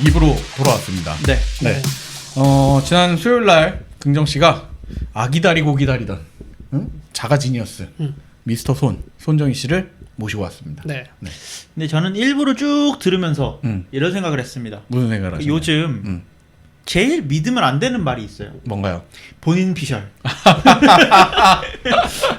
2부로 돌아왔습니다. 네. 네. 지난 수요일 날 긍정 씨가 기다리고 기다리던 자가 지니어스 미스터 손정희 씨를 모시고 왔습니다. 네. 네. 근데 저는 일부러 쭉 들으면서 이런 생각을 했습니다. 무슨 생각을 하시나요? 요즘 제일 믿으면 안 되는 말이 있어요. 뭔가요? 본인 피셜.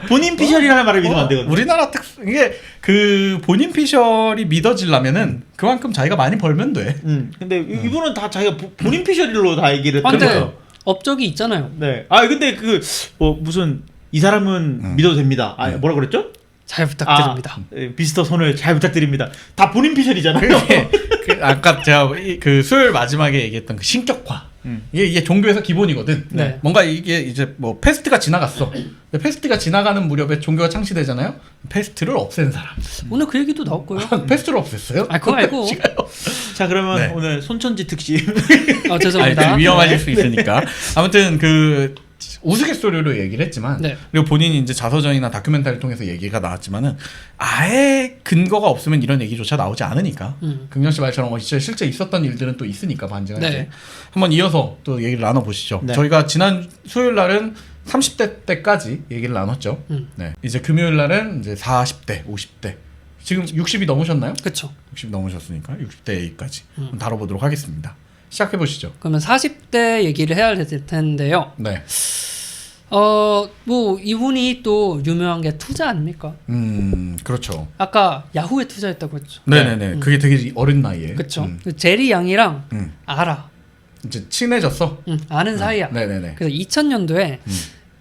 본인 피셜이라는 말을 믿으면 안 되거든요. 우리나라 이게 그 본인 피셜이 믿어지려면은 그만큼 자기가 많이 벌면 돼. 근데 이분은 다 자기가 본인 피셜로 다 얘기를 근데 했거든요. 업적이 있잖아요. 네. 근데 그 무슨 이 사람은 믿어도 됩니다. 뭐라 그랬죠? 잘 부탁드립니다. 미스터 손을 잘 부탁드립니다. 다 본인 피셜이잖아요. 아까 제가 그 수요일 마지막에 얘기했던 그 신격화. 이게 종교에서 기본이거든. 네. 뭔가 이게 이제 뭐 패스트가 지나갔어. 근데 패스트가 지나가는 무렵에 종교가 창시되잖아요. 패스트를 없앤 사람. 오늘 그 얘기도 나왔고요. 패스트를 없앴어요? 그거 알고. 자, 그러면 네. 오늘 손천지 특집. 죄송합니다. 위험해질 수 있으니까. 아무튼 그 우스갯소리로 얘기를 했지만 네. 그리고 본인이 이제 자서전이나 다큐멘터리를 통해서 얘기가 나왔지만은 아예 근거가 없으면 이런 얘기조차 나오지 않으니까 긍정 씨 말처럼 실제 있었던 일들은 또 있으니까 반증할 네. 때 한번 이어서 또 얘기를 나눠보시죠. 네. 저희가 지난 수요일 날은 30대 때까지 얘기를 나눴죠. 네. 이제 금요일 날은 이제 40대, 50대 지금 60이 넘으셨나요? 그렇죠. 60 넘으셨으니까 60대까지 다뤄보도록 하겠습니다. 시작해 보시죠. 그러면 40대 얘기를 해야 될 텐데요. 네. 뭐 이분이 또 유명한 게 투자 아닙니까? 그렇죠. 아까 야후에 투자했다고 했죠. 네네네. 그게 되게 어린 나이에. 그렇죠. 제리 양이랑 알아. 이제 친해졌어. 아는 사이야. 네네네. 그래서 2000년도에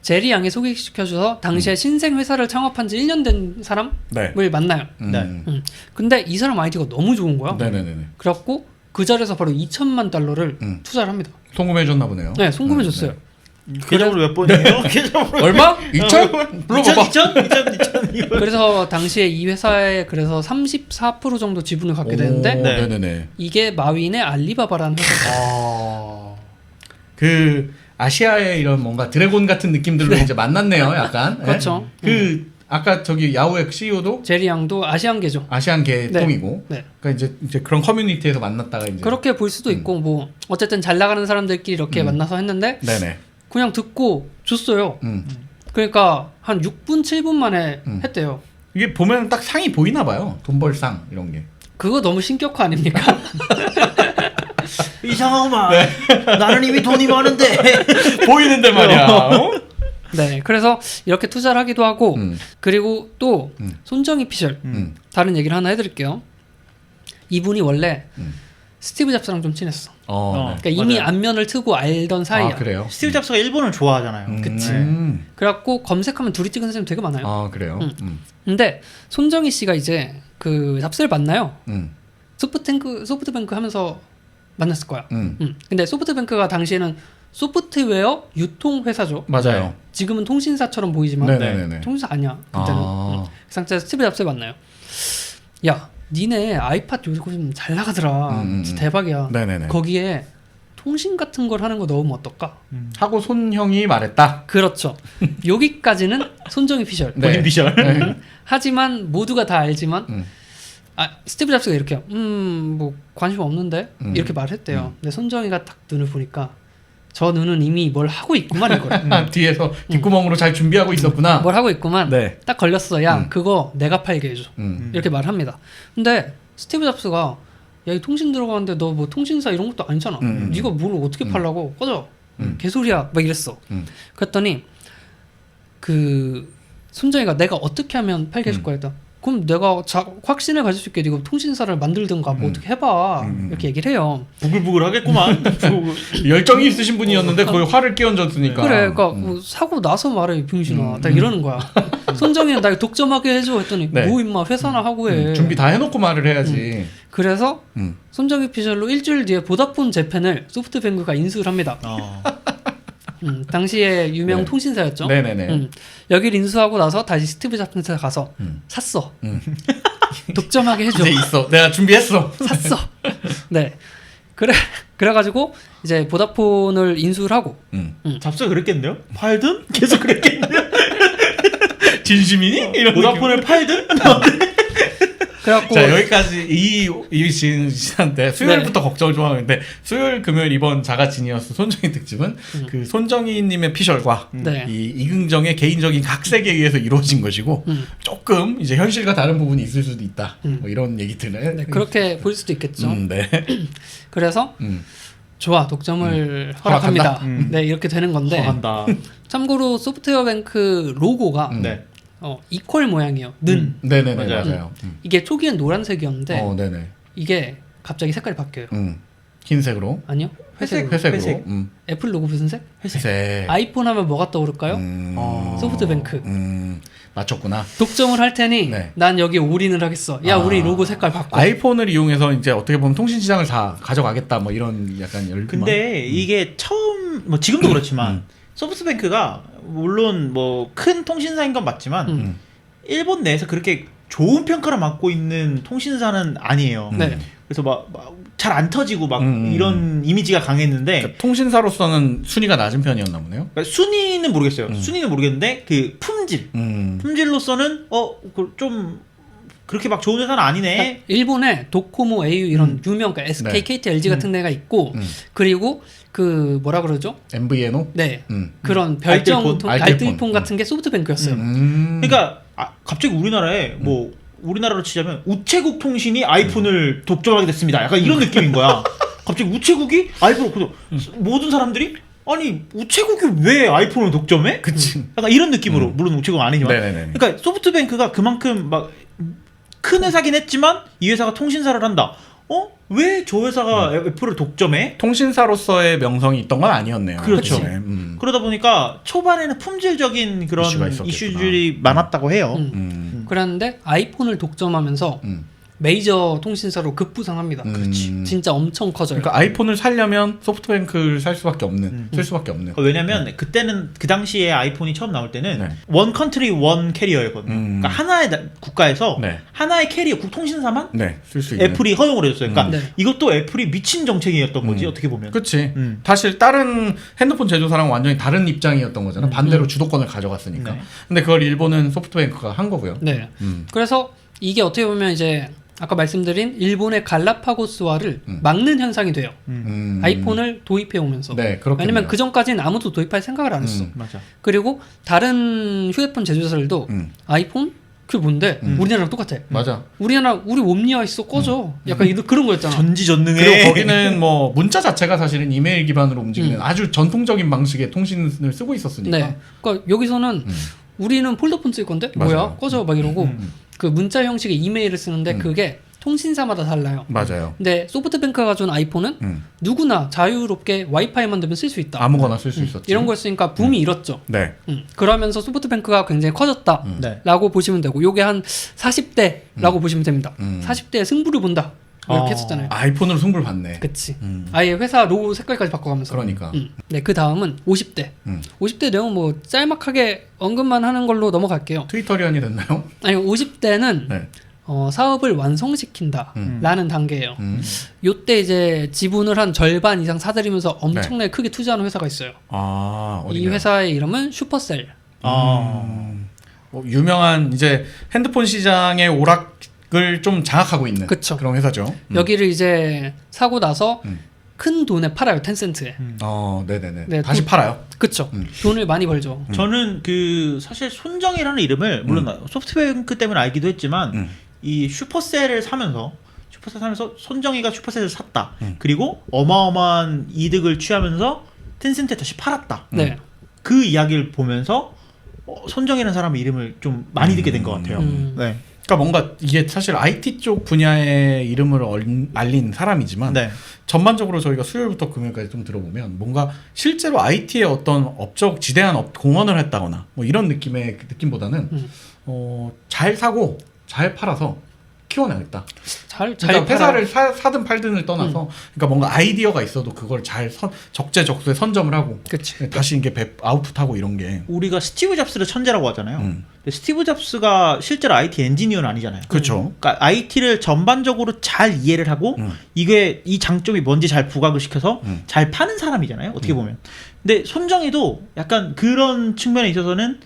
제리 양이 소개시켜줘서 당시에 신생 회사를 창업한 지 1년 된 사람을 네. 만나요. 네. 근데 이 사람 아이디가 너무 좋은 거야. 네네네. 그래갖고 그 자리에서 바로 2천만 달러를 투자를 합니다. 송금해줬나 보네요. 네, 송금해줬어요. 계좌번호 몇 번이에요? 계좌번호 얼마? 2천? 불러봐봐. 2천? 그래서 당시에 이 회사에 그래서 34% 정도 지분을 갖게 되는데 네. 네네네. 이게 마윈의 알리바바라는 회사죠. 그 아시아의 이런 뭔가 드래곤 같은 느낌들로 이제 만났네요. 약간. 그렇죠. 그 아까 저기 야후의 CEO도 제리 양도 아시안계죠. 아시안계 네. 통이고. 네. 그러니까 이제 그런 커뮤니티에서 만났다가 이제. 그렇게 볼 수도 있고 뭐 어쨌든 잘 나가는 사람들끼리 이렇게 만나서 했는데 네네. 그냥 듣고 줬어요. 그러니까 한 6분 7분 만에 했대요. 이게 보면 딱 상이 보이나 봐요. 돈벌상 이런 게. 그거 너무 신격화 아닙니까? 이상하구만. 나는 이미 돈이 많은데. 보이는데 말이야. 어? 네, 그래서 이렇게 투자를 하기도 하고 그리고 또 손정희 피셜 다른 얘기를 하나 해드릴게요. 이분이 원래 스티브 잡스랑 좀 친했어. 그러니까 이미 맞아요. 안면을 트고 알던 사이야. 그래요? 스티브 잡스가 일본을 좋아하잖아요. 그치. 네. 그래갖고 검색하면 둘이 찍은 사진 되게 많아요. 그래요? 근데 손정희 씨가 이제 그 잡스를 만나요. 음. 소프트뱅크 하면서 만났을 거야. 근데 소프트뱅크가 당시에는 소프트웨어 유통 회사죠. 맞아요. 지금은 통신사처럼 보이지만 네네네. 통신사 아니야. 그때는. 그 상태에서 스티브 잡스를 만나요. 야, 니네 아이팟 요즘 잘 나가더라. 진짜 대박이야. 네네네. 거기에 통신 같은 걸 하는 거 넣으면 어떨까? 하고 손형이 말했다. 그렇죠. 여기까지는 손정희 피셜. 네. 본인 피셜. 네. 하지만 모두가 다 알지만 스티브 잡스가 이렇게 뭐 관심 없는데 이렇게 말했대요. 근데 손정희가 딱 눈을 보니까 저 눈은 이미 뭘 하고 있구만 이걸. 뒤에서 뒷구멍으로 잘 준비하고 있었구나. 뭘 하고 있구만. 네. 딱 걸렸어. 야 그거 내가 팔게 해줘. 이렇게 말합니다. 근데 스티브 잡스가 야 이 통신 들어가는데 너 뭐 통신사 이런 것도 아니잖아. 네가 뭘 어떻게 팔라고 꺼져. 개소리야 막 이랬어. 그랬더니 그 손정희가 내가 어떻게 하면 팔게 해줄 거야 했다. 그럼 내가 확신을 가질 수 있게 네가 통신사를 만들든가 뭐 어떻게 해봐. 이렇게 얘기를 해요. 부글부글 하겠구만. 열정이 있으신 분이었는데 거의 화를 끼얹었으니까. 그래, 그러니까 뭐 사고 나서 말해 병신아. 딱 이러는 거야. 손정희는 나 독점하게 해줘 했더니 네. 뭐 임마 회사나 하고 해. 준비 다 해놓고 말을 해야지. 그래서 손정희 피셜로 일주일 뒤에 보다폰 재팬을 소프트뱅크가 인수를 합니다. 당시에 유명 네. 통신사였죠. 네네네. 여기를 인수하고 나서 다시 스티브 잡스한테 가서 샀어. 독점하게 해줘. 이제 있어. 내가 준비했어. 샀어. 네. 그래가지고 이제 보다폰을 인수를 하고. 잡스가 그랬겠네요? 팔든? 계속 그랬겠네요? 진심이니? 이런 보다폰을 팔든? 그래갖고 자 여기까지 이 시간대 수요일부터 걱정을 좀 하는데 수요일 금요일 이번 자가 지니어스 손정희 특집은 그 손정희님의 피셜과 네. 이 이긍정의 개인적인 각색에 의해서 이루어진 것이고 조금 이제 현실과 다른 부분이 있을 수도 있다. 뭐 이런 얘기들을 네, 그렇게 볼 수도 있겠죠. 네. 그래서 좋아 독점을 허락합니다. 네 이렇게 되는 건데 한다. 참고로 소프트웨어뱅크 로고가 네. 이퀄 모양이에요. 는 네네네 맞아요. 맞아요. 이게 초기엔 노란색이었는데 네네. 이게 갑자기 색깔이 바뀌어요. 흰색으로. 아니요 회색. 회색으로. 회색. 애플 로고 무슨 색? 회색. 아이폰 하면 뭐가 떠오를까요? 소프트뱅크. 맞췄구나. 독점을 할 테니 네. 난 여기 올인을 하겠어. 야 우리 로고 색깔 바꿔. 아이폰을 이용해서 이제 어떻게 보면 통신 시장을 다 가져가겠다 뭐 이런 약간 근데 이게 처음 뭐 지금도 그렇지만 소프트뱅크가 물론 뭐 큰 통신사인 건 맞지만 일본 내에서 그렇게 좋은 평가를 받고 있는 통신사는 아니에요. 네. 그래서 막 잘 안 터지고 막 이런 이미지가 강했는데 그러니까 통신사로서는 순위가 낮은 편이었나 보네요. 그러니까 순위는 모르겠어요. 순위는 모르겠는데 그 품질로서는 좀 그렇게 막 좋은 회사는 아니네. 그러니까 일본에 도코모, au 이런 유명 그러니까 SK, 네. KT, LG 같은 데가 있고 그리고 그 뭐라 그러죠? MVNO? 네. 그런 별정 알뜰폰 같은 게 소프트뱅크였어요. 그러니까 갑자기 우리나라에 뭐 우리나라로 치자면 우체국 통신이 아이폰을 독점하게 됐습니다. 약간 이런 느낌인 거야. 갑자기 우체국이 아이폰을 모든 사람들이 아니 우체국이 왜 아이폰을 독점해? 그치. 약간 이런 느낌으로 물론 우체국은 아니지만 네네네. 그러니까 소프트뱅크가 그만큼 막 큰 회사긴 했지만 이 회사가 통신사를 한다. 왜 저 회사가 애플을 독점해? 통신사로서의 명성이 있던 건 아니었네요. 그렇죠. 네. 그러다 보니까 초반에는 품질적인 그런 이슈가 있었겠구나. 이슈들이 많았다고 해요. 그랬는데 아이폰을 독점하면서 메이저 통신사로 급부상합니다. 그렇지. 진짜 엄청 커져요. 그러니까 아이폰을 살려면 소프트뱅크를 살 수밖에 없는, 쓸 수밖에 없는. 왜냐면 그때는 그 당시에 아이폰이 처음 나올 때는 네. 원 컨트리 원 캐리어였거든요. 그러니까 하나의 국가에서 네. 하나의 캐리어 통신사만 네, 쓸 수 있는. 애플이 허용을 해줬어요. 그러니까 네. 이것도 애플이 미친 정책이었던 거지 어떻게 보면. 그치. 음. 사실 다른 핸드폰 제조사랑 완전히 다른 입장이었던 거잖아. 반대로 주도권을 가져갔으니까. 네. 근데 그걸 일본은 소프트뱅크가 한 거고요. 네. 그래서 이게 어떻게 보면 이제 아까 말씀드린 일본의 갈라파고스화를 막는 현상이 돼요. 아이폰을 도입해 오면서. 네, 그렇겠네요. 왜냐면 그 전까지는 아무도 도입할 생각을 안 했어. 맞아. 그리고 다른 휴대폰 제조사들도 아이폰 그게 뭔데? 우리나라랑 똑같아. 맞아. 우리 옴니아 있어 꺼져. 약간 그런 거였잖아. 전지전능해. 그리고 거기는 뭐 문자 자체가 사실은 이메일 기반으로 움직이는 아주 전통적인 방식의 통신을 쓰고 있었으니까. 네. 그러니까 여기서는 우리는 폴더폰 쓸 건데 맞아요. 뭐야? 꺼져 막 이러고 그 문자 형식의 이메일을 쓰는데 그게 통신사마다 달라요. 맞아요. 근데 소프트뱅크가 가져온 아이폰은 누구나 자유롭게 와이파이만 되면 쓸수 있다. 아무거나 쓸 수 있었지. 이런 걸 쓰니까 붐이 일었죠. 네. 그러면서 소프트뱅크가 굉장히 커졌다라고 보시면 되고 요게 한 40대라고 보시면 됩니다. 40대에 승부를 본다. 이렇게 했었잖아요. 아이폰으로 승부를 봤네. 그치. 아예 회사 로고 색깔까지 바꿔가면서. 그러니까. 네, 그 다음은 50대. 50대 내용 뭐 짤막하게 언급만 하는 걸로 넘어갈게요. 트위터리언이 됐나요? 아니 50대는 네. 사업을 완성시킨다라는 단계예요. 요때 이제 지분을 한 절반 이상 사들이면서 엄청나게 크게 투자하는 회사가 있어요. 아, 이 어디냐? 회사의 이름은 슈퍼셀. 유명한 이제 핸드폰 시장의 오락을 좀 장악하고 있는 그쵸. 그런 회사죠. 여기를 이제 사고 나서 큰 돈에 팔아요. 텐센트에. 네네네. 네, 다시 또- 팔아요. 그쵸. 돈을 많이 벌죠. 저는 그 사실 손정이라는 이름을 물론 소프트뱅크 때문에 알기도 했지만 이 슈퍼셀을 사면서 손정이가 슈퍼셀을 샀다. 그리고 어마어마한 이득을 취하면서 텐센트에 다시 팔았다. 네. 그 이야기를 보면서 손정이라는 사람의 이름을 좀 많이 듣게 된 것 같아요. 네. 그러니까 뭔가 이게 사실 IT 쪽 분야의 이름을 알린 사람이지만 네. 전반적으로 저희가 수요일부터 금요일까지 좀 들어보면 뭔가 실제로 IT에 어떤 업적 지대한 공헌을 했다거나 뭐 이런 느낌보다는 잘 사고 잘 팔아서 키워내겠다. 그러니까 회사를 사든 팔든을 떠나서 그러니까 뭔가 아이디어가 있어도 그걸 잘 적재적소에 선점을 하고 그치. 다시 이게 아웃풋하고 이런 게 우리가 스티브 잡스를 천재라고 하잖아요. 근데 스티브 잡스가 실제로 IT 엔지니어는 아니잖아요. 그렇죠. 그러니까 IT를 전반적으로 잘 이해를 하고 이게 이 장점이 뭔지 잘 부각을 시켜서 잘 파는 사람이잖아요. 어떻게 보면. 근데 손정희도 약간 그런 측면에 있어서는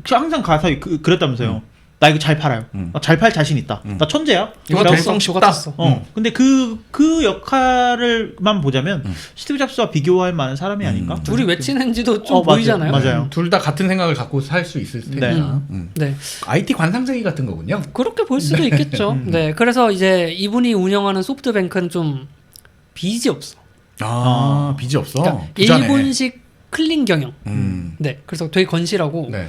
항상 가서 그랬다면서요. 나 이거 잘 팔아요. 나 잘 팔 자신 있다. 나 천재야. 이거 라고 달성 누가 쉽다. 떴어. 근데 그 역할을만 보자면 스티브 잡스와 비교할 만한 사람이 아닌가? 둘이 외친는지도 좀 맞아요. 보이잖아요. 맞아요. 둘 다 같은 생각을 갖고 살 수 있을 테니까. 네. IT 관상쟁이 같은 거군요. 그렇게 볼 수도 있겠죠. 네. 그래서 이제 이분이 운영하는 소프트뱅크는 좀 빚이 없어. 빚이 없어. 그러니까 부자네. 일본식 클린 경영. 음. 네. 그래서 되게 건실하고 네.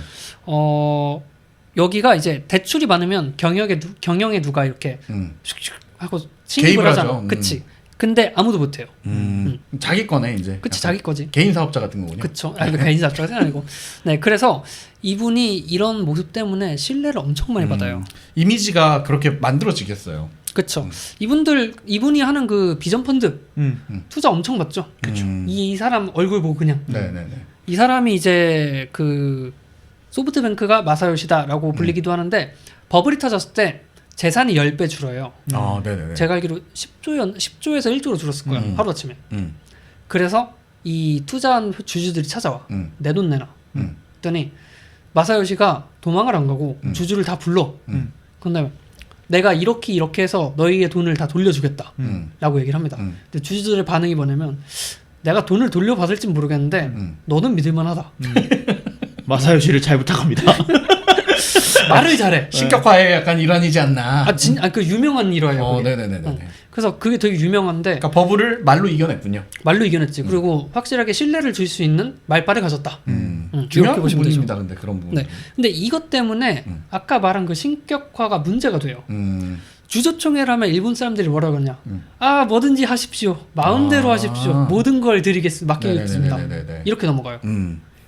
여기가 이제 대출이 많으면 경영에 누가 이렇게 슉슉 하고 침입을 개입을 하잖아. 하죠. 그치. 근데 아무도 못해요. 자기 거네 이제. 그치, 약간 자기 거지. 개인 사업자 같은 거군요. 그쵸. 아니, 개인 사업자가 아니고. 네, 그래서 이분이 이런 모습 때문에 신뢰를 엄청 많이 받아요. 이미지가 그렇게 만들어지겠어요. 그쵸. 이분이 하는 그 비전 펀드 투자 엄청 받죠. 그쵸. 이 사람 얼굴 보고 그냥. 네네네. 이 사람이 이제 그 소프트뱅크가 마사요시다라고 불리기도 하는데 버블이 터졌을 때 재산이 10배 줄어요. 네네네. 제가 알기로 10조에서 1조로 줄었을 거야. 하루아침에. 그래서 이 투자한 주주들이 찾아와. 내 돈 내놔. 그랬더니 마사요시가 도망을 안 가고 주주를 다 불러. 그다음에 내가 이렇게 해서 너희의 돈을 다 돌려주겠다. 라고 얘기를 합니다. 근데 주주들의 반응이 뭐냐면 내가 돈을 돌려받을진 모르겠는데 너는 믿을만하다. 마사요시를 잘 부탁합니다. 말을 잘해. 신격화의 약간 일환이지 않나. 그 유명한 일화예요. 그게. 네네네네. 그래서 그게 되게 유명한데 그러니까 버블을 말로 이겨냈군요. 말로 이겨냈지. 그리고 확실하게 신뢰를 줄 수 있는 말빨을 가졌다. 이렇게 중요한 보시면 되죠. 부분입니다. 근데 그런 부분. 네. 근데 이것 때문에 아까 말한 그 신격화가 문제가 돼요. 주주총회를 하면 일본 사람들이 뭐라고 하냐. 뭐든지 하십시오. 마음대로 하십시오. 모든 걸 맡기겠습니다. 네네네네네. 이렇게 넘어가요.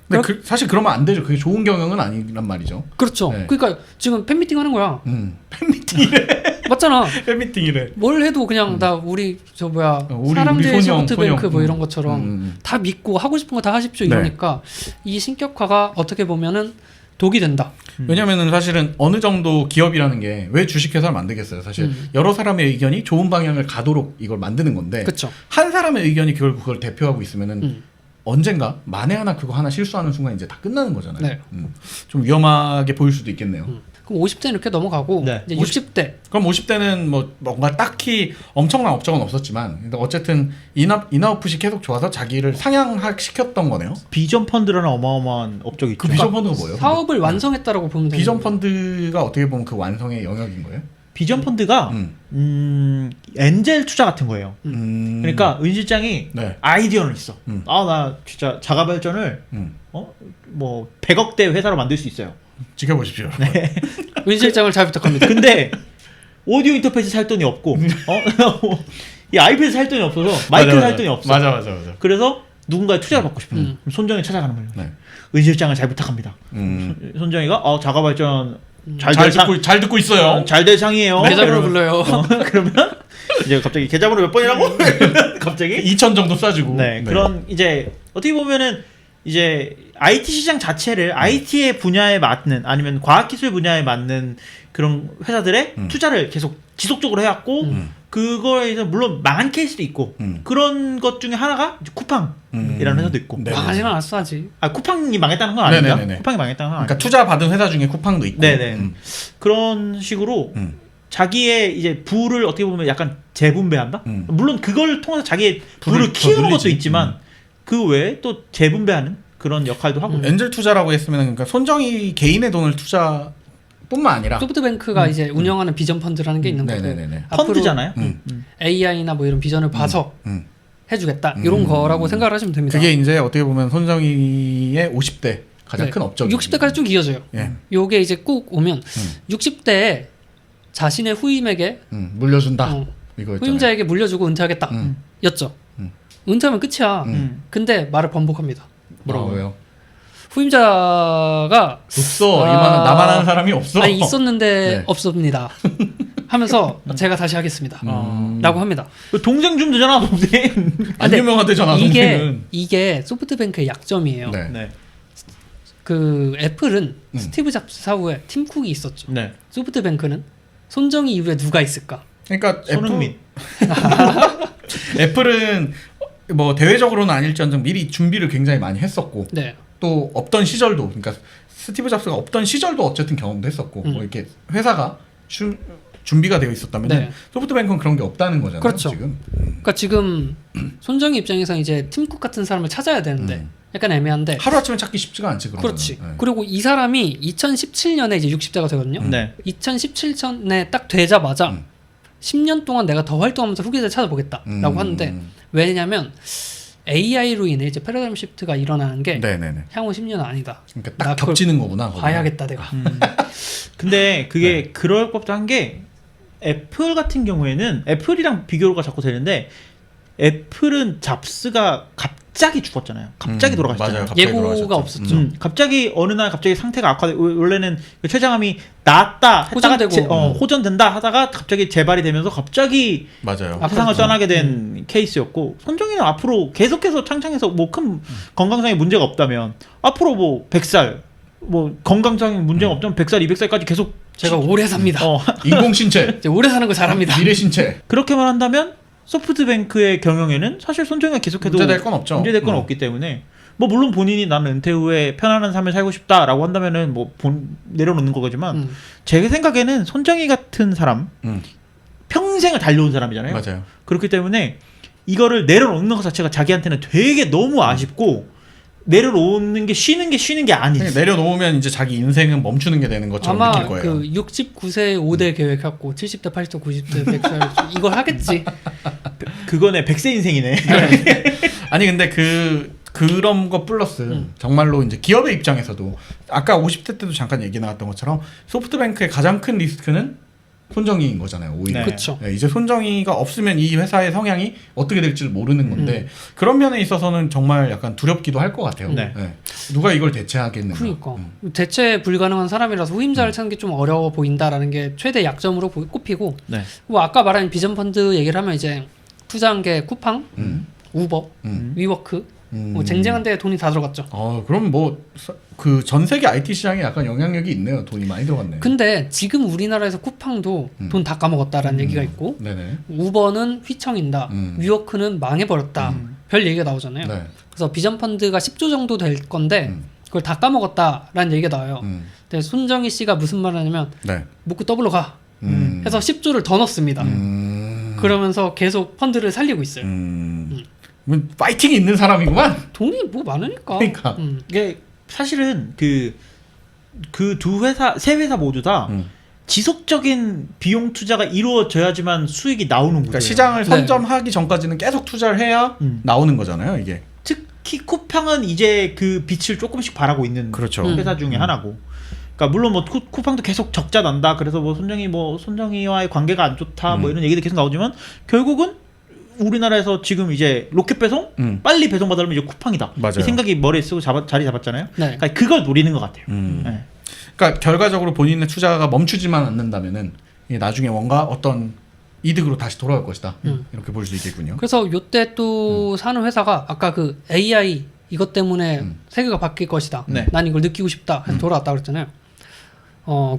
근데 사실 그러면 안 되죠. 그게 좋은 경영은 아니란 말이죠. 그렇죠. 네. 그러니까 지금 팬미팅 하는 거야. 팬미팅이래. 맞잖아. 팬미팅이래. 뭘 해도 그냥 나 우리 우리 사람들의 소녀, 소프트뱅크 소녀. 뭐 이런 것처럼 다 믿고 하고 싶은 거 다 하십시오 네. 이러니까 이 신격화가 어떻게 보면은 독이 된다. 왜냐면은 사실은 어느 정도 기업이라는 게 왜 주식회사를 만들겠어요. 사실 여러 사람의 의견이 좋은 방향을 가도록 이걸 만드는 건데 그렇죠. 한 사람의 의견이 그걸 대표하고 있으면은 언젠가 만에 하나 그거 하나 실수하는 순간 이제 다 끝나는 거잖아요. 네. 좀 위험하게 보일 수도 있겠네요. 그럼 50대는 이렇게 넘어가고 네. 이제 60대 그럼 50대는 뭐 뭔가 딱히 엄청난 업적은 없었지만 근데 어쨌든 인아웃풋이 계속 좋아서 자기를 상향시켰던 거네요. 비전 펀드라는 어마어마한 업적이 있죠. 그 비전 펀드가 뭐예요? 사업을 완성했다라고 보면 되는 비전 거예요. 펀드가 어떻게 보면 그 완성의 영역인 거예요? 비전 펀드가 엔젤 투자 같은 거예요. 그러니까 은 실장이 네. 아이디어는 있어. 나 진짜 자가 발전을 뭐 100억대 회사로 만들 수 있어요. 지켜보십시오. 은 실장을 잘 부탁합니다. 근데 오디오 인터페이스 살 돈이 없고 이 아이패드 살 돈이 없어서 마이크 살 돈이 없어. 맞아. 그래서 누군가의 투자를 받고 싶어. 그럼 손정이 찾아가는 거예요. 네. 은 실장을 잘 부탁합니다. 손정이가 자가 발전 잘 듣고 있어요. 잘 될 상이에요. 계좌번호 불러요. 그러면 이제 갑자기 계좌번호 몇 번이라고? 갑자기 2천 정도 쏴주고. 네, 그런 이제 어떻게 보면은 이제 IT 시장 자체를 IT의 분야에 맞는 아니면 과학기술 분야에 맞는 그런 회사들의 투자를 계속 지속적으로 해왔고 그거에서 물론 망한 케이스도 있고 그런 것 중에 하나가 이제 쿠팡이라는 회사도 있고 네. 망하지는 않았어 아직. 쿠팡이 망했다는 건 아닙니다. 네네네네. 쿠팡이 망했다는 건 그러니까 아닙니다. 투자 받은 회사 중에 쿠팡도 있고. 네네. 그런 식으로 자기의 이제 부를 어떻게 보면 약간 재분배한다. 물론 그걸 통해서 자기의 부를 키우는 것도 있지만 그 외에 또 재분배하는 그런 역할도 하고. 엔젤 투자라고 했으면 그러니까 손정희 개인의 돈을 투자뿐만 아니라 소프트뱅크가 이제 운영하는 비전 펀드라는 게 있는 거고 네네네네. 앞으로 펀드잖아요. AI나 뭐 이런 비전을 봐서 해주겠다 이런 거라고 생각을 하시면 됩니다. 그게 이제 어떻게 보면 손정희의 50대 가장 큰 업적이 60대까지 쭉 이어져요. 예. 요게 이제 꼭 오면 60대에 자신의 후임에게 물려준다. 이거 있잖아요. 후임자에게 물려주고 은퇴하겠다 였죠. 은퇴하면 끝이야. 근데 말을 번복합니다. 뭐라고요? 후임자가 없어. 이만한 나만 하는 사람이 없어. 아니 있었는데 네. 없습니다. 하면서 제가 다시 하겠습니다. 라고 합니다. 동생 좀 되잖아, 동생. 안 근데 유명하대잖아. 동생은. 이게 소프트뱅크의 약점이에요. 네. 네. 그 애플은 스티브 잡스 사후에 팀 쿡이 있었죠. 네. 소프트뱅크는 손정희 이후에 누가 있을까? 그러니까 손흥민. 애플은 뭐 대외적으로는 아닐지언정 미리 준비를 굉장히 많이 했었고 네. 또 없던 시절도, 그러니까 스티브 잡스가 없던 시절도 어쨌든 경험도 했었고 뭐 이렇게 회사가 준비가 되어 있었다면 네. 소프트뱅크는 그런 게 없다는 거잖아요. 그렇죠. 지금. 그러니까 지금 손정희 입장에서 이제 팀쿡 같은 사람을 찾아야 되는데 약간 애매한데. 하루아침에 찾기 쉽지가 않지. 그런 그렇지. 거는. 네. 그리고 이 사람이 2017년에 이제 60대가 되거든요. 네. 2017년에 딱 되자마자 10년 동안 내가 더 활동하면서 후계자를 찾아보겠다라고 하는데 왜냐면 AI로 인해 이제 패러다임 시프트가 일어나는 게 네네네. 향후 10년은 아니다. 그러니까 나 딱 그걸 겹치는 거구나. 거기는. 봐야겠다 내가. 근데 그게 그럴 법도 한 게 애플 같은 경우에는 애플이랑 비교가 자꾸 되는데 애플은 잡스가 갑자기 죽었잖아요. 갑자기 돌아가셨잖아요. 맞아요. 갑자기 예고가 돌아가셨죠. 없었죠. 갑자기 어느 날 갑자기 상태가 악화돼. 원래는 그 췌장암이 나았다 했다가 호전되고. 호전된다 하다가 갑자기 재발이 되면서 갑자기 맞아요. 세상을 떠나게 된 케이스였고 손정희는 앞으로 계속해서 창창해서 뭐 큰 건강상의 문제가 없다면 앞으로 뭐 100살 뭐 건강상의 문제가 없다면 100살 200살까지 계속 제가 오래 삽니다. 인공신체, 이제 오래 사는 거 잘합니다. 미래신체. 그렇게만 한다면 소프트뱅크의 경영에는 사실 손정희가 계속해도 문제될 건 없죠. 문제될 건 없기 때문에 뭐 물론 본인이 나는 은퇴 후에 편안한 삶을 살고 싶다라고 한다면은 뭐 내려놓는 거겠지만 제 생각에는 손정희 같은 사람 평생을 달려온 사람이잖아요. 맞아요. 그렇기 때문에 이거를 내려놓는 것 자체가 자기한테는 되게 너무 아쉽고 내려놓는 게 쉬는 게 아니지. 내려놓으면 이제 자기 인생은 멈추는 게 되는 것처럼 아마 느낄 거예요. 그 69세 5대 계획하고 70대, 80대, 90대, 100살 이걸 하겠지. 그거네 100세 인생이네. 아니 근데 그런 거 플러스 정말로 이제 기업의 입장에서도 아까 50대 때도 잠깐 얘기 나왔던 것처럼 소프트뱅크의 가장 큰 리스크는 손정희인 거잖아요. 오히려. 네. 그렇죠. 네, 이제 손정희가 없으면 이 회사의 성향이 어떻게 될지를 모르는 건데 그런 면에 있어서는 정말 약간 두렵기도 할 것 같아요. 네. 네. 누가 이걸 대체하겠는가. 그러니까 대체 불가능한 사람이라서 후임자를 찾는 게 좀 어려워 보인다라는 게 최대 약점으로 꼽히고 네. 뭐 아까 말한 비전 펀드 얘기를 하면 이제 투자한 게 쿠팡, 우버, 위워크 뭐 쟁쟁한 데에 돈이 다 들어갔죠. 그럼 뭐 그 전 세계 IT 시장에 약간 영향력이 있네요. 돈이 많이 들어갔네요. 근데 지금 우리나라에서 쿠팡도 돈 다 까먹었다라는 얘기가 있고 네네. 우버는 휘청인다. 위워크는 망해버렸다. 별 얘기가 나오잖아요. 네. 그래서 비전 펀드가 10조 정도 될 건데 그걸 다 까먹었다라는 얘기가 나와요. 근데 손정희 씨가 무슨 말을 하냐면 네. 묻고 더블로 가 해서 10조를 더 넣습니다. 그러면서 계속 펀드를 살리고 있어요. 파이팅이 있는 사람이구만. 돈이 뭐 많으니까. 그러니까. 이게 사실은 그 두 회사 세 회사 모두 다 지속적인 비용 투자가 이루어져야지만 수익이 나오는 거예요. 그러니까 시장을 선점하기 전까지는 계속 투자를 해야 나오는 거잖아요, 이게. 특히 쿠팡은 이제 그 빛을 조금씩 발하고 있는 그렇죠. 회사 중에 하나고. 그러니까 물론 뭐 쿠팡도 계속 적자 난다. 그래서 뭐 손정희와의 관계가 안 좋다. 뭐 이런 얘기도 계속 나오지만 결국은 우리나라에서 지금 이제 로켓 배송 빨리 배송 받으려면 이제 쿠팡이다. 맞아요. 이 생각이 머리에 쓰고 자리 잡았잖아요. 네. 그러니까 그걸 노리는 것 같아요. 네. 그러니까 결과적으로 본인의 투자가 멈추지만 않는다면은 이게 나중에 뭔가 어떤 이득으로 다시 돌아올 것이다. 이렇게 볼 수 있겠군요. 그래서 요때 또 사는 회사가 아까 그 AI 이것 때문에 세계가 바뀔 것이다. 네. 난 이걸 느끼고 싶다. 해서 돌아왔다 그랬잖아요.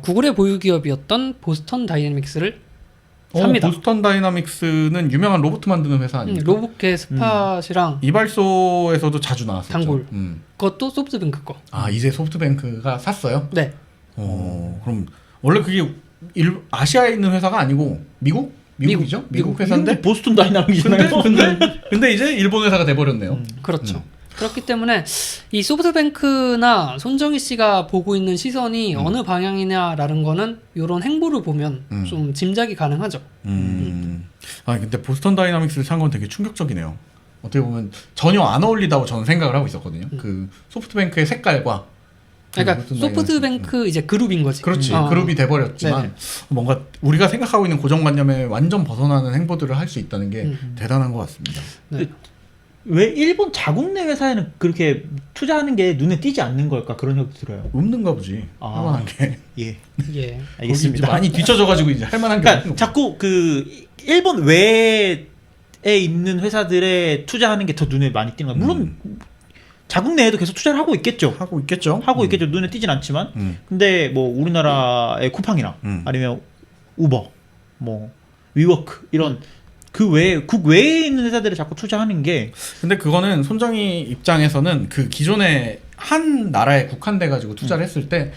구글의 보유 기업이었던 보스턴 다이내믹스를 삽니다. 보스턴 다이나믹스는 유명한 로봇 만드는 회사 아닙니까? 로봇계 스팟이랑 이발소에서도 자주 나왔었죠. 단골. 그것도 소프트뱅크 거. 이제 소프트뱅크가 샀어요? 네. 그럼 원래 그게 아시아에 있는 회사가 아니고 미국이죠? 미국 회사인데 보스턴 다이나믹이잖아요. 근데 이제 일본 회사가 돼버렸네요. 그렇죠. 그렇기 때문에 이 소프트뱅크나 손정희 씨가 보고 있는 시선이 어느 방향이냐라는 거는 이런 행보를 보면 좀 짐작이 가능하죠. 근데 보스턴 다이나믹스를 산 건 되게 충격적이네요. 어떻게 보면 전혀 안 어울리다고 저는 생각을 하고 있었거든요. 그 소프트뱅크의 색깔과 그러니까 소프트뱅크 이제 그룹인 거지. 그렇지. 그룹이 돼버렸지만 네네. 뭔가 우리가 생각하고 있는 고정관념에 완전 벗어나는 행보들을 할 수 있다는 게 대단한 것 같습니다. 네. 왜 일본 자국 내 회사에는 그렇게 투자하는 게 눈에 띄지 않는 걸까 그런 생각도 들어요. 없는가 보지. 할만한 게. 예, 예. 알겠습니다. 많이 뒤쳐져가지고 이제 할만한 게. 그러니까 자꾸 그 일본 외에 있는 회사들에 투자하는 게 더 눈에 많이 띄는 거야. 물론 자국 내에도 계속 투자를 하고 있겠죠. 하고 있겠죠. 눈에 띄진 않지만. 근데 뭐 우리나라의 쿠팡이랑 아니면 우버, 뭐 위워크 이런 국 외에 있는 회사들에 자꾸 투자하는 게. 근데 그거는 손정희 입장에서는 그 기존의 한 나라에 국한돼 가지고 투자를 했을 때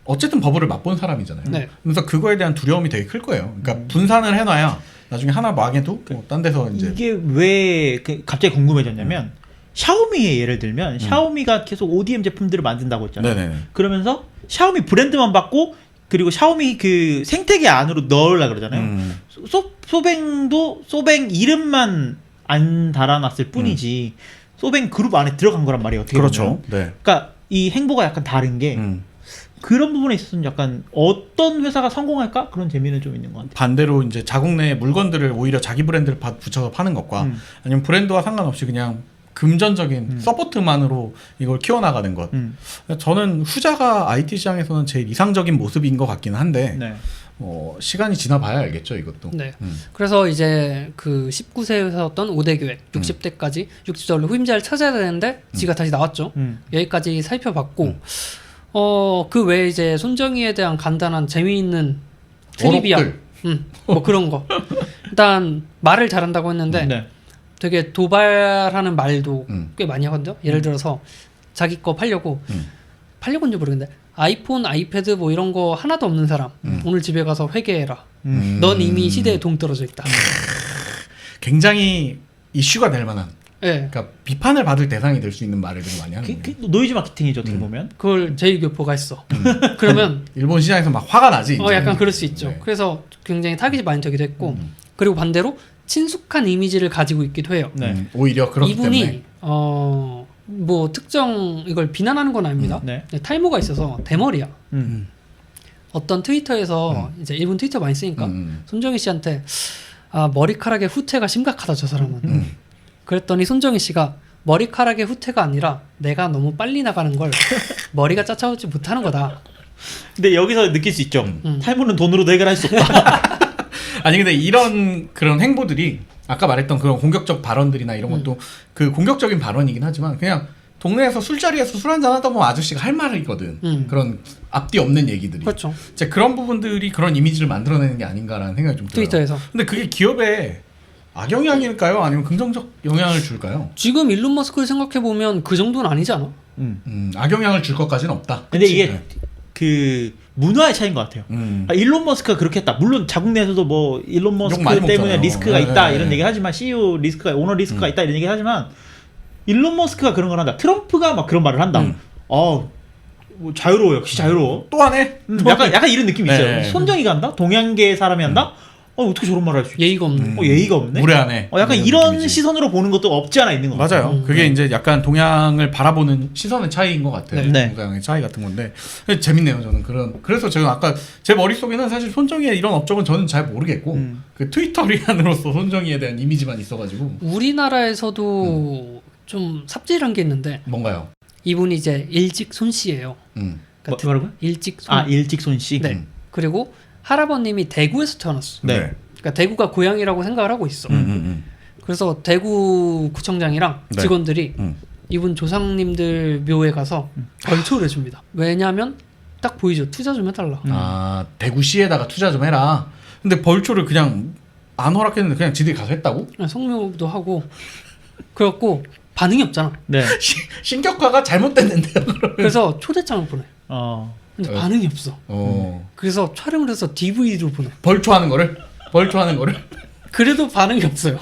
어쨌든 버블을 맛본 사람이잖아요. 네. 그래서 그거에 대한 두려움이 되게 클 거예요. 그러니까 분산을 해놔야 나중에 하나 망해도 딴 데서 이제 이게 왜 갑자기 궁금해졌냐면 샤오미의 예를 들면 샤오미가 계속 ODM 제품들을 만든다고 했잖아요. 네네. 그러면서 샤오미 브랜드만 받고 그리고 샤오미 그 생태계 안으로 넣으려고 그러잖아요. 소뱅도 소뱅 이름만 안 달아놨을 뿐이지 소뱅 그룹 안에 들어간 거란 말이에요. 어떻게 그렇죠. 보면. 네. 그러니까 이 행보가 약간 다른 게 그런 부분에 있어서는 약간 어떤 회사가 성공할까 그런 재미는 좀 있는 것 같아요. 반대로 이제 자국 내 물건들을 오히려 자기 브랜드를 붙여서 파는 것과 아니면 브랜드와 상관없이 그냥 금전적인 서포트만으로 이걸 키워나가는 것. 저는 후자가 IT 시장에서는 제일 이상적인 모습인 것 같기는 한데 네. 시간이 지나봐야 알겠죠, 이것도. 네. 그래서 이제 그 19세였던 5대 교획, 60대까지 60대 후임자를 찾아야 되는데 지가 다시 나왔죠. 여기까지 살펴봤고 그 외에 이제 손정희에 대한 간단한 재미있는 트리비아, 어록들. 뭐 그런 거. 일단 말을 잘한다고 했는데 네. 되게 도발하는 말도 꽤 많이 하거든요. 예를 들어서 자기 거 팔려고 팔려고인지 모르겠는데 아이폰, 아이패드 뭐 이런 거 하나도 없는 사람 오늘 집에 가서 회개해라. 넌 이미 시대에 동떨어져 있다. 굉장히 이슈가 될 만한. 네. 그러니까 비판을 받을 대상이 될 수 있는 말을 되게 많이 하는 거예요. 노이즈 마케팅이죠 어떻게 보면. 그걸 제2교포가 했어. 그러면 일본 시장에서 막 화가 나지. 이제. 약간 그럴 수 있죠. 네. 그래서 굉장히 타깃이 많이 되기도 했고 그리고 반대로 친숙한 이미지를 가지고 있기도 해요. 네. 오히려 그렇기 이분이 때문에. 뭐 특정 이걸 비난하는 건 아닙니다. 네. 탈모가 있어서 대머리야. 어떤 트위터에서 이제 일본 트위터 많이 쓰니까 손정희 씨한테 머리카락의 후퇴가 심각하다 저 사람은. 그랬더니 손정희 씨가 머리카락의 후퇴가 아니라 내가 너무 빨리 나가는 걸 머리가 쫓아오지 못하는 거다. 근데 여기서 느낄 수 있죠. 탈모는 돈으로도 해결할 수 없다. 아니 근데 이런 그런 행보들이 아까 말했던 그런 공격적 발언들이나 이런 것도 그 공격적인 발언이긴 하지만 그냥 동네에서 술자리에서 술 한잔 하다 보면 아저씨가 할 말이거든. 그런 앞뒤 없는 얘기들이. 그렇죠. 이제 그런 부분들이 그런 이미지를 만들어내는 게 아닌가라는 생각이 좀 들어요. 트위터에서. 근데 그게 기업에 악영향일까요? 아니면 긍정적 영향을 줄까요? 지금 일론 머스크를 생각해 보면 그 정도는 아니지 않아? 악영향을 줄 것까지는 없다. 근데 그치? 이게 네. 그 문화의 차이인 것 같아요. 일론 머스크가 그렇게 했다. 물론 자국 내에서도 뭐 일론 머스크 많이 때문에 먹잖아요. 리스크가 네, 있다 네, 이런 네. 얘기 하지만 CEO 리스크가 오너 리스크가 있다 이런 얘기 하지만 일론 머스크가 그런 걸 한다. 트럼프가 막 그런 말을 한다. 뭐 자유로워 역시 자유로워. 또 하네? 약간 이런 느낌이 있어요. 네. 손정희가 한다. 동양계 사람이 한다. 어떻게 저런 말을 할 수 있지? 예의가 없네. 예의가 없네. 무례하네. 약간 이런 이런 느낌이지. 시선으로 보는 것도 없지 않아 있는 것 같아요. 맞아요. 그게 이제 약간 동양을 바라보는 시선의 차이인 것 같아요. 네. 동양의 차이 같은 건데 재밌네요. 저는 그래서 제가 아까 제 머릿속에는 사실 손정희의 이런 업적은 저는 잘 모르겠고 그 트위터리안으로서 손정희에 대한 이미지만 있어가지고 우리나라에서도 좀 삽질한 게 있는데 뭔가요? 이분이 이제 일직 손 씨예요. 뭐라고요? 일직 손. 일직손 씨. 네. 그리고 할아버님이 대구에서 태어났어. 네. 그러니까 대구가 고향이라고 생각을 하고 있어. 그래서 대구 구청장이랑 네. 직원들이 이분 조상님들 묘에 가서 벌초를 해줍니다. 왜냐하면 딱 보이죠. 투자 좀 해달라. 대구시에다가 투자 좀 해라. 근데 벌초를 그냥 안 허락했는데 그냥 지들이 가서 했다고? 성묘도 하고 그래갖고 반응이 없잖아. 네. 신격화가 잘못됐는데요. 그러면. 그래서 초대장을 보내. 근데 어. 반응이 없어. 그래서 촬영을 해서 DVD로 보내. 벌초하는 거를. 그래도 반응이 없어요.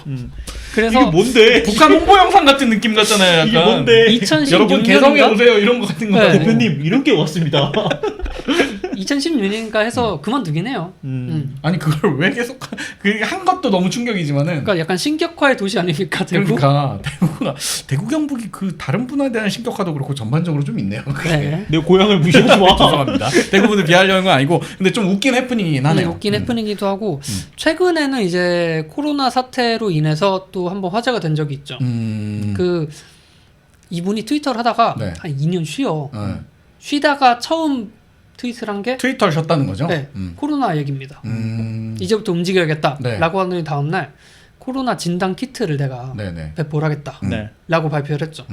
그래서 이게 뭔데? 북한 홍보 영상 같은 느낌 같잖아요. 약간. 이게 뭔데? 2016년인가? 여러분 개성에 오세요 이런 거 같은 거. 네. 대표님 이런 게 왔습니다. 2016년인가 해서 그만두긴 해요. 아니 그걸 왜 계속 그게 한 것도 너무 충격이지만은. 그러니까 약간 신격화의 도시 아닙니까 대구? 그러니까 대구 경북이 그 다른 분야에 대한 신격화도 그렇고 전반적으로 좀 있네요. 그게. 네. 내 고향을 무시하지 마. 죄송합니다. 대구분들 비하려는 건 아니고 근데 좀 웃긴 해프닝이긴 하네요. 웃긴 해프닝이기도 하고 최근에는 이제 코로나 사태로 인해서 또 한번 화제가 된 적이 있죠. 그 이분이 트위터를 하다가 네. 한 2년 쉬어. 네. 쉬다가 처음 트윗을 한 게 트위터를 셨다는 거죠? 네, 코로나 얘기입니다. 이제부터 네. 움직여야겠다라고 하더니 다음날 코로나 진단 키트를 내가 네네. 배포를 하겠다라고 네. 발표를 했죠.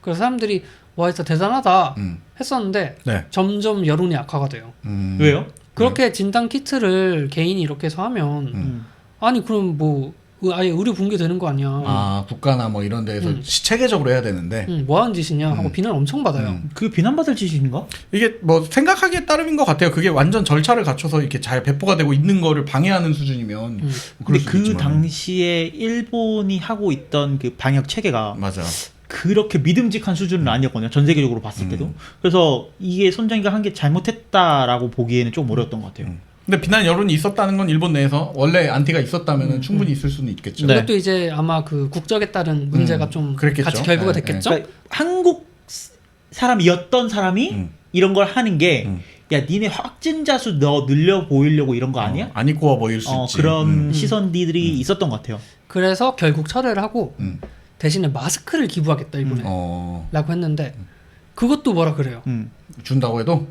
그래서 사람들이 와 진짜 대단하다 했었는데 네. 점점 여론이 악화가 돼요. 왜요? 그렇게 진단 키트를 개인이 이렇게 해서 하면 아니 그럼 뭐 아예 의료 붕괴되는 거 아니야. 아 국가나 뭐 이런 데에서 체계적으로 해야 되는데 뭐하는 짓이냐 하고 비난 엄청 받아요. 그 비난받을 짓인가? 이게 뭐 생각하기에 따름인 것 같아요. 그게 완전 절차를 갖춰서 이렇게 잘 배포가 되고 있는 거를 방해하는 수준이면 뭐 그럴 근데 수도 그 있지만. 당시에 일본이 하고 있던 그 방역 체계가 맞아. 그렇게 믿음직한 수준은 아니었거든요. 전 세계적으로 봤을 때도. 그래서 이게 손정희가 한 게 잘못했다라고 보기에는 좀 어려웠던 것 같아요. 근데 비난 여론이 있었다는 건 일본 내에서 원래 안티가 있었다면 충분히 있을 수는 있겠죠. 네. 그것도 이제 아마 그 국적에 따른 문제가 좀 그랬겠죠. 같이 결부가 네, 됐겠죠. 그러니까 한국 사람이었던 사람이 이런 걸 하는 게 야, 니네 확진자 수 너 늘려 보이려고 이런 거 아니야? 안 입고 와 보일 수 있지. 그런 시선들이 있었던 것 같아요. 그래서 결국 철회를 하고 음. 대신에 마스크를 기부하겠다 이번에 라고 했는데 그것도 뭐라 그래요. 준다고 해도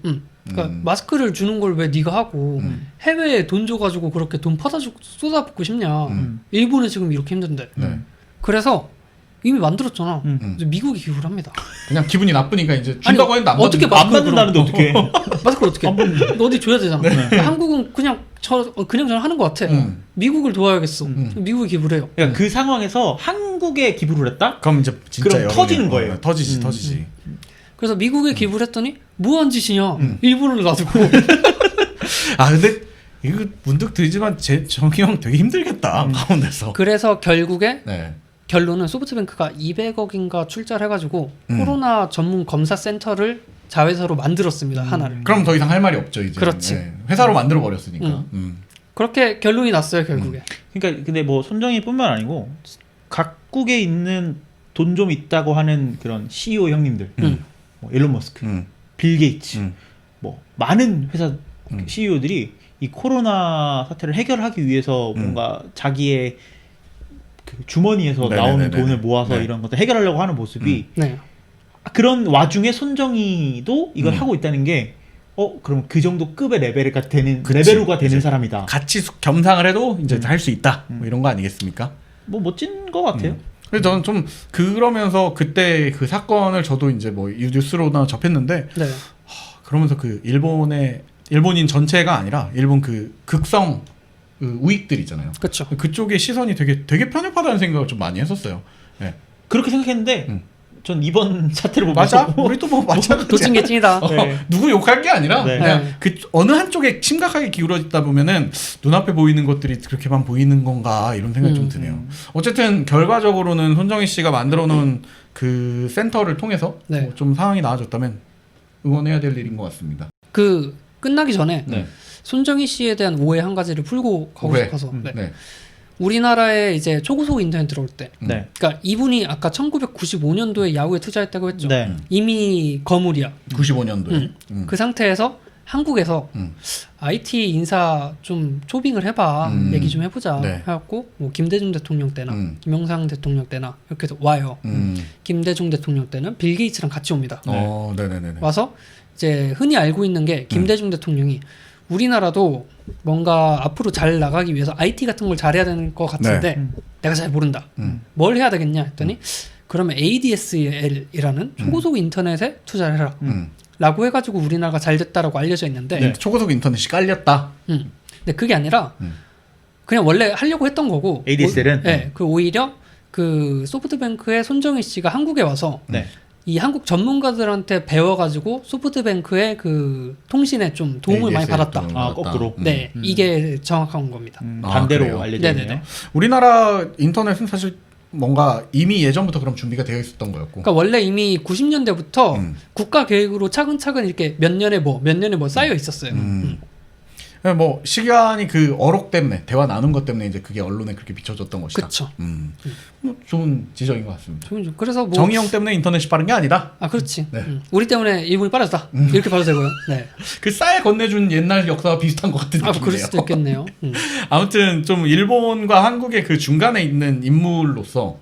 그러니까 마스크를 주는 걸 왜 네가 하고 해외에 돈 줘가지고 그렇게 돈 쏟아붓고 싶냐. 일본은 지금 이렇게 힘든데. 네. 그래서 이미 만들었잖아. 이제 미국이 기부를 합니다. 그냥 기분이 나쁘니까 이제 준다고 했는데 안 어떻게 받는 안 받는다는데 어떻게? 마스크를 어떻게? 너 어디 줘야 되잖아. 그러니까 한국은 그냥 저는 하는 것 같아. 미국을 도와야겠어. 미국이 기부를 해요. 그러니까 그 상황에서 한국에 기부를 했다? 그럼 이제 진짜 그럼 여론이- 터지는 거예요. 터지지. 그래서 미국에 기부를 했더니 뭐한 짓이냐. 일본을 놔두고. 아 근데 이거 문득 들지만 정희 형 되게 힘들겠다 가운데서. 그래서 결국에 네. 결론은 소프트뱅크가 200억인가 출자를 해가지고 코로나 전문 검사 센터를 자회사로 만들었습니다. 하나를. 그럼 더 이상 할 말이 없죠 이제. 그렇지. 네. 회사로 만들어 버렸으니까. 그렇게 결론이 났어요 결국에. 그러니까 근데 뭐 손정희뿐만 아니고 각국에 있는 돈 좀 있다고 하는 그런 CEO 형님들, 뭐 일론 머스크, 빌 게이츠, 뭐 많은 회사 CEO들이 이 코로나 사태를 해결하기 위해서 뭔가 자기의 그 주머니에서 네네네네. 나오는 돈을 모아서 네. 이런 것들 해결하려고 하는 모습이 네. 그런 와중에 손정희도 이걸 하고 있다는 게 그럼 그 정도 급의 레벨가 되는 그치. 레벨로가 되는 사람이다. 같이 겸상을 해도 이제 할 수 있다. 뭐 이런 거 아니겠습니까? 뭐 멋진 것 같아요. 그래서 저는 좀 그러면서 그때 그 사건을 저도 이제 뭐 뉴스로나 접했는데 네. 그러면서 그 일본인 전체가 아니라 일본 그 극성 그 우익들 있잖아요. 그렇죠. 그쪽의 시선이 되게 편협하다는 생각을 좀 많이 했었어요. 네. 그렇게 생각했는데 전 이번 사태를 맞아. 보면서 우리도 뭐 마찬가지야. 도찐 게 찐이다. 네. 누구 욕할 게 아니라 네. 그냥 네. 그 어느 한쪽에 심각하게 기울어지다 보면은 눈앞에 보이는 것들이 그렇게만 보이는 건가 이런 생각이 좀 드네요. 어쨌든 결과적으로는 손정희 씨가 만들어 놓은 그 센터를 통해서 네. 뭐좀 상황이 나아졌다면 응원해야 될 일인 것 같습니다. 그 끝나기 전에 네. 손정희 씨에 대한 오해 한 가지를 풀고 가고 오해. 싶어서. 네. 네. 우리나라에 이제 초고속 인터넷 들어올 때, 네. 그러니까 이분이 아까 1995년도에 야후에 투자했다고 했죠. 네. 이미 거물이야. 95년도에. 그 상태에서 한국에서 IT 인사 좀 초빙을 해봐, 얘기 좀 해보자 네. 해갖고 뭐 김대중 대통령 때나 김영삼 대통령 때나 이렇게 해서 와요. 김대중 대통령 때는 빌 게이츠랑 같이 옵니다. 네네네. 와서 이제 흔히 알고 있는 게 김대중 대통령이 우리나라도 뭔가 앞으로 잘 나가기 위해서 IT 같은 걸 잘해야 되는 것 같은데 내가 잘 모른다. 뭘 해야 되겠냐 했더니 그러면 ADSL이라는 초고속 인터넷에 투자를 해라. 라고 해가지고 우리나라가 잘 됐다라고 알려져 있는데 네. 초고속 인터넷이 깔렸다. 근데 그게 아니라 그냥 원래 하려고 했던 거고 ADSL은? 네, 그 오히려 그 소프트뱅크의 손정희 씨가 한국에 와서 네. 이 한국 전문가들한테 배워가지고 소프트뱅크의 그 통신에 좀 도움을 많이 ADSL 받았다. 도움을 아, 받았다. 거꾸로. 네, 이게 정확한 겁니다. 반대로 그래요? 알려져 네네네. 있네요. 우리나라 인터넷은 사실 뭔가 이미 예전부터 그럼 준비가 되어 있었던 거였고. 그러니까 원래 이미 90년대부터 국가 계획으로 차근차근 이렇게 몇 년에 뭐 쌓여 있었어요. 뭐 시간이 그 어록 때문에 대화 나눈 것 때문에 이제 그게 언론에 그렇게 비춰졌던 것이다. 그쵸. 뭐 좋은 지적인 것 같습니다. 그래서 뭐 정의형 때문에 인터넷이 빠른 게 아니다. 아 그렇지. 네. 우리 때문에 일본이 빠르다. 이렇게 봐도 되고요. 네. 그 쌀 건네준 옛날 역사와 비슷한 것 같은 아 느낌이에요. 그럴 수도 있겠네요. 아무튼 좀 일본과 한국의 그 중간에 있는 인물로서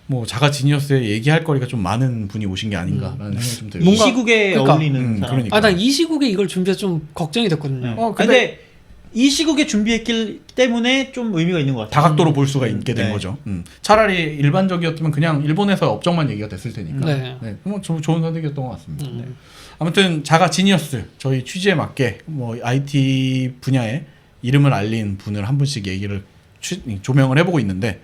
뭐 자가 지니어스에 얘기할 거리가 좀 많은 분이 오신 게 아닌가라는 생각이 좀 들어요. 이 시국에 그러니까, 어울리는 사람. 그러니까. 아 난 이 시국에 이걸 준비해서 좀 걱정이 됐거든요. 근데 이 시국에 준비했기 때문에 좀 의미가 있는 것 같아요. 다각도로 볼 수가 있게 된 네. 거죠. 차라리 일반적이었으면 그냥 일본에서 업적만 얘기가 됐을 테니까. 네. 뭐 좋은 선택이었던 것 같습니다. 네. 아무튼 자가 지니어스 저희 취지에 맞게 뭐 IT 분야에 이름을 알린 분을 한 분씩 얘기를 조명을 해보고 있는데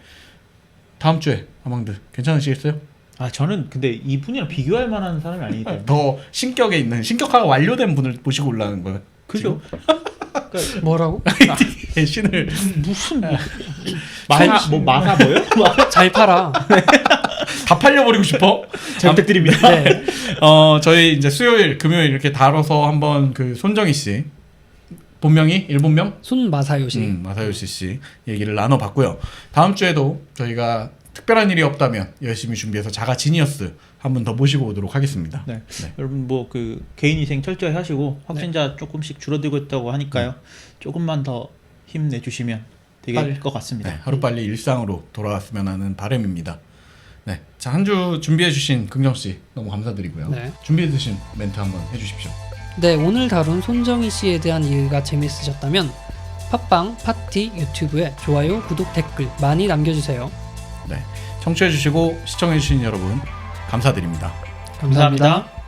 다음 주에 아망드 괜찮으시겠어요? 아 저는 근데 이분이랑 비교할 만한 사람이 아니기 때문에 더 신격에 있는 신격화가 완료된 분을 모시고 올라가는 거예요. 그죠? 뭐라고? IT의 신을 무슨 마사 뭐요? 잘 팔아. 다 팔려버리고 싶어? 잘 부탁드립니다. 네. 저희 이제 수요일, 금요일 이렇게 다뤄서 한번 그 손정희 씨 본명이 일본명? 손마사요시. 마사요시 씨 얘기를 나눠봤고요. 다음 주에도 저희가 특별한 일이 없다면 열심히 준비해서 자가 지니어스 한 분 더 모시고 오도록 하겠습니다. 네. 여러분 뭐 그 개인 위생 철저히 하시고 확진자 조금씩 줄어들고 있다고 하니까요. 조금만 더 힘내 주시면 되게 것 같습니다. 네, 하루빨리 일상으로 돌아왔으면 하는 바람입니다. 네, 자, 한 주 준비해주신 긍정 씨 너무 감사드리고요. 네. 준비해주신 멘트 한번 해주십시오. 네, 오늘 다룬 손정희 씨에 대한 이해가 재밌으셨다면 팟빵, 파티, 유튜브에 좋아요, 구독, 댓글 많이 남겨주세요. 네, 청취해주시고 시청해주신 여러분 감사드립니다. 감사합니다.